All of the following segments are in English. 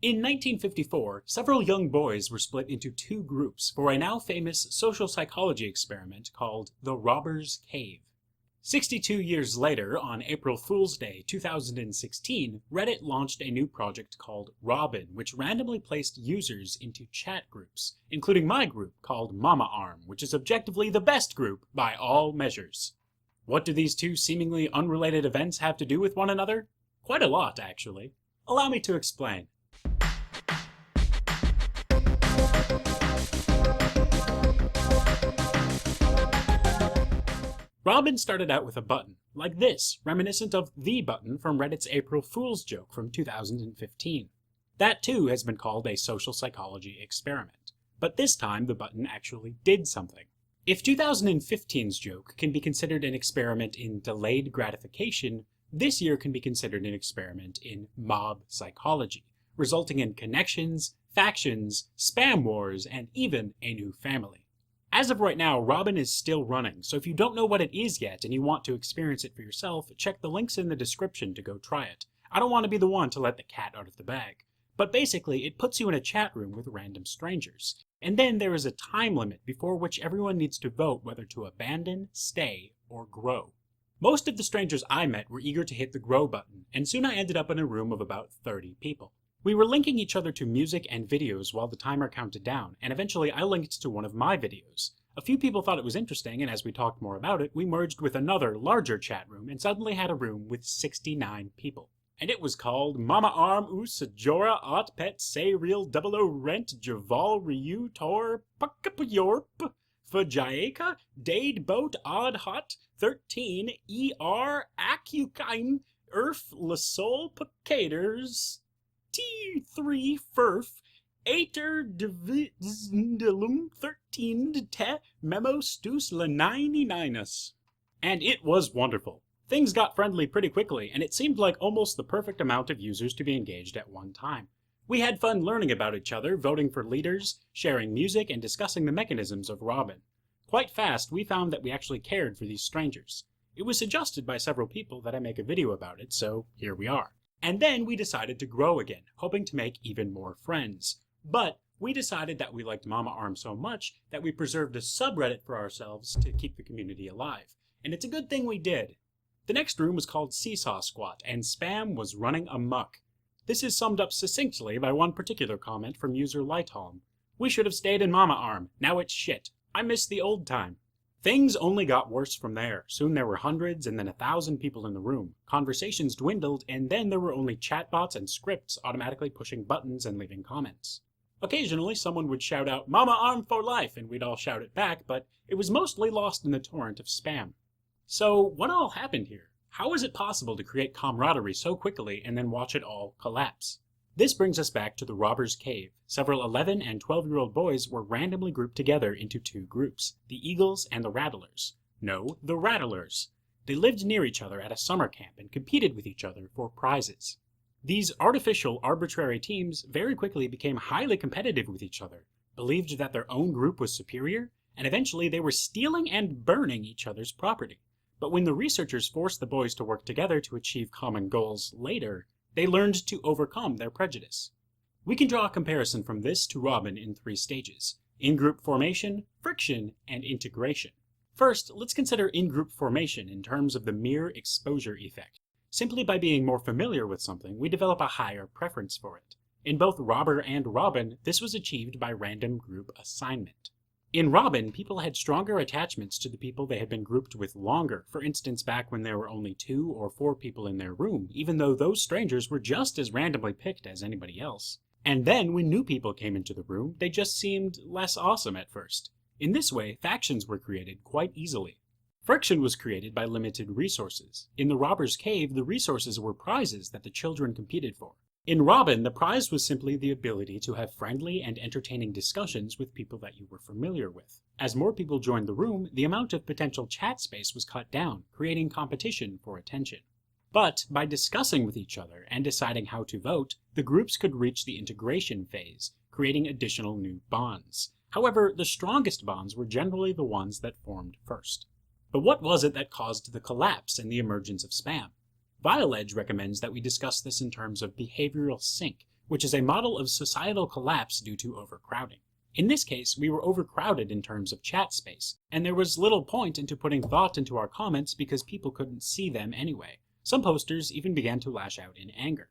In 1954, several young boys were split into two groups for a now famous social psychology experiment called the Robbers' Cave. 62 years later, on April Fool's Day 2016, Reddit launched a new project called Robin, which randomly placed users into chat groups, including my group called mamaARM, which is objectively the best group by all measures. What do these two seemingly unrelated events have to do with one another? Quite a lot, actually. Allow me to explain. Robin started out with a button, like this, reminiscent of the button from Reddit's April Fool's joke from 2015. That too has been called a social psychology experiment. But this time the button actually did something. If 2015's joke can be considered an experiment in delayed gratification, this year can be considered an experiment in mob psychology, resulting in connections, factions, spam wars, and even a new family. As of right now, Robin is still running, so if you don't know what it is yet and you want to experience it for yourself, check the links in the description to go try it. I don't want to be the one to let the cat out of the bag. But basically, it puts you in a chat room with random strangers. And then there is a time limit before which everyone needs to vote whether to abandon, stay, or grow. Most of the strangers I met were eager to hit the grow button, and soon I ended up in a room of about 30 people. We were linking each other to music and videos while the timer counted down, and eventually I linked to one of my videos. A few people thought it was interesting, and as we talked more about it, we merged with another, larger chat room and suddenly had a room with 69 people. And it was called mamaARM Sajora Ot Pet Say Real Double O Rent Javal Ryu Tor Pukapayorp Fajaeka Dade Boat Odd Hot 13 Acukain Erf Lasol Pacators T3 Furf Ater Dividilum 13 Te Memo Stus La 99us. And it was wonderful. Things got friendly pretty quickly, and it seemed like almost the perfect amount of users to be engaged at one time. We had fun learning about each other, voting for leaders, sharing music, and discussing the mechanisms of Robin. Quite fast, we found that we actually cared for these strangers. It was suggested by several people that I make a video about it, so here we are. And then we decided to grow again, hoping to make even more friends. But we decided that we liked mamaARM so much that we preserved a subreddit for ourselves to keep the community alive. And it's a good thing we did. The next room was called Seesaw Squat, and spam was running amok. This is summed up succinctly by one particular comment from user Lightholm. We should have stayed in mamaARM. Now it's shit. I miss the old time. Things only got worse from there. Soon there were hundreds and then 1,000 people in the room. Conversations dwindled, and then there were only chatbots and scripts automatically pushing buttons and leaving comments. Occasionally someone would shout out, mamaARM for life, and we'd all shout it back, but it was mostly lost in the torrent of spam. So what all happened here? How is it possible to create camaraderie so quickly and then watch it all collapse? This brings us back to the Robbers' Cave. Several 11 and 12-year-old boys were randomly grouped together into two groups, the Eagles and the Rattlers. No, the Rattlers. They lived near each other at a summer camp and competed with each other for prizes. These artificial, arbitrary teams very quickly became highly competitive with each other, believed that their own group was superior, and eventually they were stealing and burning each other's property. But when the researchers forced the boys to work together to achieve common goals later, they learned to overcome their prejudice. We can draw a comparison from this to Robin in 3 stages: in-group formation, friction, and integration. First, let's consider in-group formation in terms of the mere exposure effect. Simply by being more familiar with something, we develop a higher preference for it. In both Robber and Robin, this was achieved by random group assignment. In Robin, people had stronger attachments to the people they had been grouped with longer, for instance back when there were only 2 or 4 people in their room, even though those strangers were just as randomly picked as anybody else. And then, when new people came into the room, they just seemed less awesome at first. In this way, factions were created quite easily. Friction was created by limited resources. In the Robber's Cave, the resources were prizes that the children competed for. In Robin, the prize was simply the ability to have friendly and entertaining discussions with people that you were familiar with. As more people joined the room, the amount of potential chat space was cut down, creating competition for attention. But by discussing with each other and deciding how to vote, the groups could reach the integration phase, creating additional new bonds. However, the strongest bonds were generally the ones that formed first. But what was it that caused the collapse and the emergence of spam? VileEdge recommends that we discuss this in terms of behavioral sync, which is a model of societal collapse due to overcrowding. In this case, we were overcrowded in terms of chat space, and there was little point into putting thought into our comments because people couldn't see them anyway. Some posters even began to lash out in anger.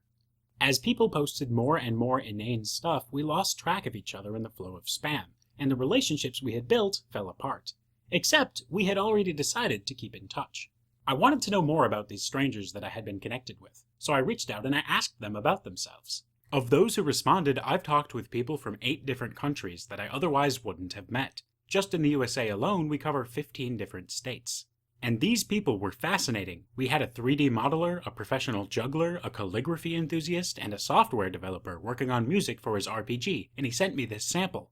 As people posted more and more inane stuff, we lost track of each other in the flow of spam, and the relationships we had built fell apart. Except, we had already decided to keep in touch. I wanted to know more about these strangers that I had been connected with, so I reached out and I asked them about themselves. Of those who responded, I've talked with people from 8 different countries that I otherwise wouldn't have met. Just in the USA alone, we cover 15 different states. And these people were fascinating. We had a 3D modeler, a professional juggler, a calligraphy enthusiast, and a software developer working on music for his RPG, and he sent me this sample.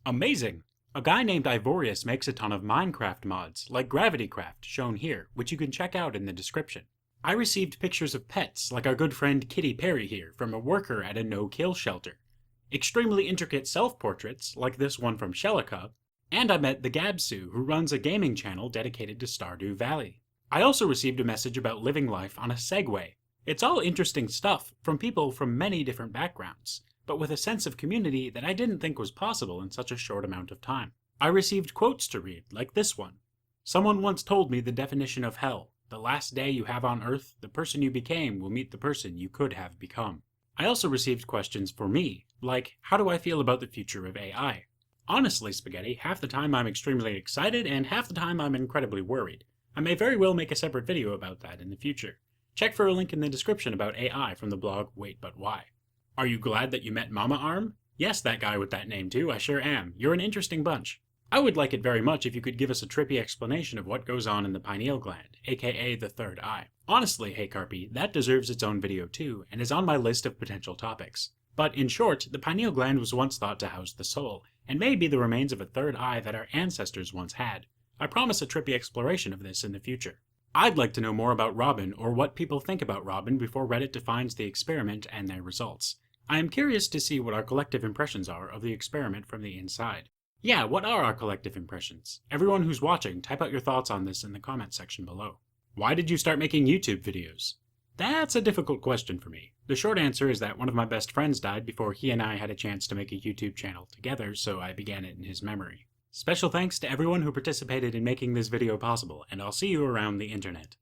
Amazing! A guy named Ivorius makes a ton of Minecraft mods, like GravityCraft, shown here, which you can check out in the description. I received pictures of pets, like our good friend Kitty Perry here, from a worker at a no-kill shelter. Extremely intricate self-portraits, like this one from Shellica, and I met the Gabsu, who runs a gaming channel dedicated to Stardew Valley. I also received a message about living life on a Segway. It's all interesting stuff, from people from many different backgrounds, but with a sense of community that I didn't think was possible in such a short amount of time. I received quotes to read, like this one. Someone once told me the definition of hell. The last day you have on Earth, the person you became will meet the person you could have become. I also received questions for me, like, how do I feel about the future of AI? Honestly, Spaghetti, half the time I'm extremely excited and half the time I'm incredibly worried. I may very well make a separate video about that in the future. Check for a link in the description about AI from the blog Wait But Why. Are you glad that you met mamaARM? Yes, that guy with that name too, I sure am. You're an interesting bunch. I would like it very much if you could give us a trippy explanation of what goes on in the pineal gland, aka the third eye. Honestly, hey Carpy, that deserves its own video too, and is on my list of potential topics. But in short, the pineal gland was once thought to house the soul, and may be the remains of a third eye that our ancestors once had. I promise a trippy exploration of this in the future. I'd like to know more about Robin, or what people think about Robin before Reddit defines the experiment and their results. I am curious to see what our collective impressions are of the experiment from the inside. Yeah, what are our collective impressions? Everyone who's watching, type out your thoughts on this in the comment section below. Why did you start making YouTube videos? That's a difficult question for me. The short answer is that one of my best friends died before he and I had a chance to make a YouTube channel together, so I began it in his memory. Special thanks to everyone who participated in making this video possible, and I'll see you around the internet.